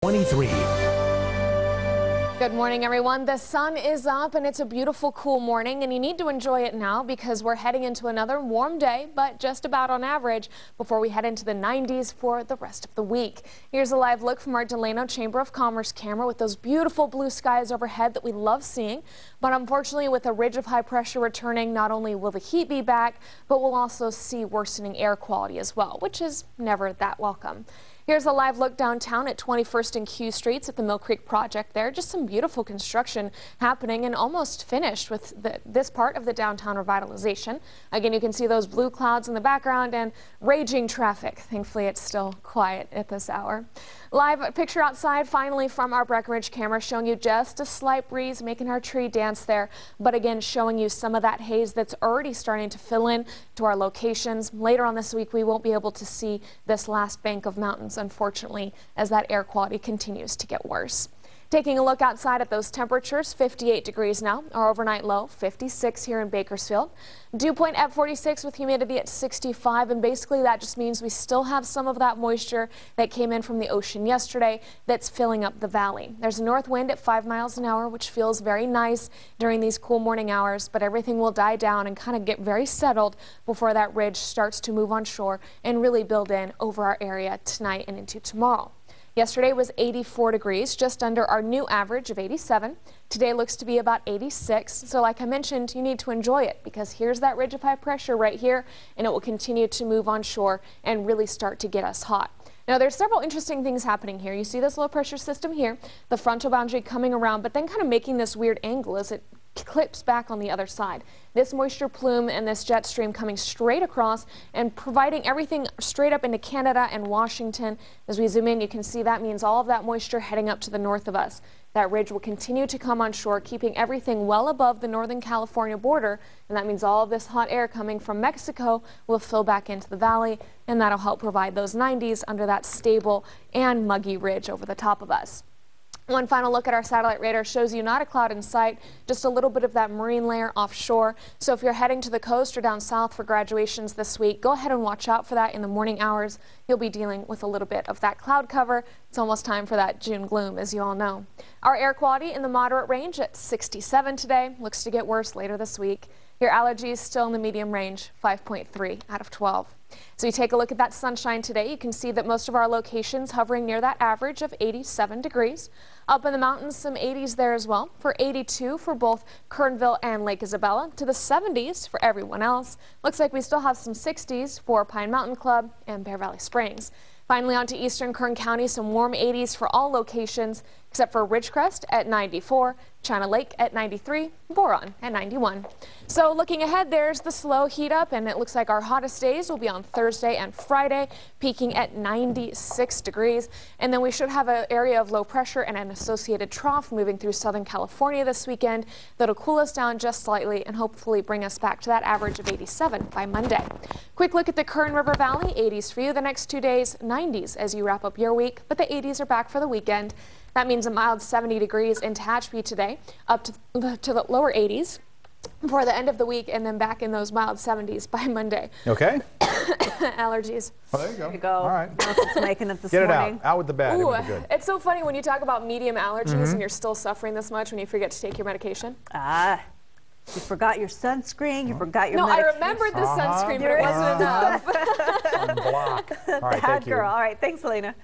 23. Good morning, everyone. The sun is up and it's a beautiful, cool morning, and you need to enjoy it now because we're heading into another warm day, but just about on average before we head into the 90s for the rest of the week. Here's a live look from our Delano Chamber of Commerce camera with those beautiful blue skies overhead that we love seeing. But unfortunately, with a ridge of high pressure returning, not only will the heat be back, but we'll also see worsening air quality as well, which is never that welcome. Here's a live look downtown at 21st and Q Streets at the Mill Creek project there. Just some beautiful construction happening and almost finished with this part of the downtown revitalization. Again, you can see those blue clouds in the background and raging traffic. Thankfully, it's still quiet at this hour. Live picture outside finally from our Breckenridge camera showing you just a slight breeze making our tree dance there. But again, showing you some of that haze that's already starting to fill in to our locations. Later on this week, we won't be able to see this last bank of mountains, unfortunately, as that air quality continues to get worse. Taking a look outside at those temperatures, 58 degrees now, our overnight low, 56 here in Bakersfield. Dew point at 46 with humidity at 65, and basically that just means we still have some of that moisture that came in from the ocean yesterday that's filling up the valley. There's a north wind at 5 miles an hour, which feels very nice during these cool morning hours, but everything will die down and kind of get very settled before that ridge starts to move on shore and really build in over our area tonight and into tomorrow. Yesterday was 84 degrees, just under our new average of 87. Today looks to be about 86. So like I mentioned, you need to enjoy it because here's that ridge of high pressure right here, and it will continue to move on shore and really start to get us hot. Now, there's several interesting things happening here. You see this low pressure system here, the frontal boundary coming around, but then kind of making this weird angle as it clips back on the other side. This moisture plume and this jet stream coming straight across and providing everything straight up into Canada and Washington. As we zoom in, you can see that means all of that moisture heading up to the north of us. That ridge will continue to come on shore, keeping everything well above the Northern California border, and that means all of this hot air coming from Mexico will fill back into the valley, and that'll help provide those 90s under that stable and muggy ridge over the top of us. One final look at our satellite radar shows you not a cloud in sight, just a little bit of that marine layer offshore. So if you're heading to the coast or down south for graduations this week, go ahead and watch out for that in the morning hours. You'll be dealing with a little bit of that cloud cover. It's almost time for that June gloom, as you all know. Our air quality in the moderate range at 67 today. Looks to get worse later this week. Your allergies still in the medium range, 5.3 out of 12. So you take a look at that sunshine today, you can see that most of our locations hovering near that average of 87 degrees. Up in the mountains, some 80s there as well, for 82 for both Kernville and Lake Isabella, to the 70s for everyone else. Looks like we still have some 60s for Pine Mountain Club and Bear Valley Springs. Finally, on to eastern Kern County, some warm 80s for all locations except for Ridgecrest at 94, China Lake at 93, Boron at 91. So looking ahead, there's the slow heat up, and it looks like our hottest days will be on Thursday and Friday, peaking at 96 degrees. And then we should have an area of low pressure and an associated trough moving through Southern California this weekend that'll cool us down just slightly and hopefully bring us back to that average of 87 by Monday. Quick look at the Kern River Valley, 80s for you the next 2 days, 90s as you wrap up your week, but the 80s are back for the weekend. That means a mild 70 degrees in Tehachapi today, up to the lower 80s for the end of the week, and then back in those mild 70s by Monday. Okay. Allergies. Well, there you go. There you go. All right. It's making it this Get it morning. out with the bad. Ooh, It'll be good. it's so funny when you talk about medium allergies and you're still suffering this much when you forget to take your medication. You forgot your sunscreen, you forgot your No, medication. I remembered the sunscreen, but it wasn't enough. Block. All right, Bad thank you. girl. All right, thanks, Elena.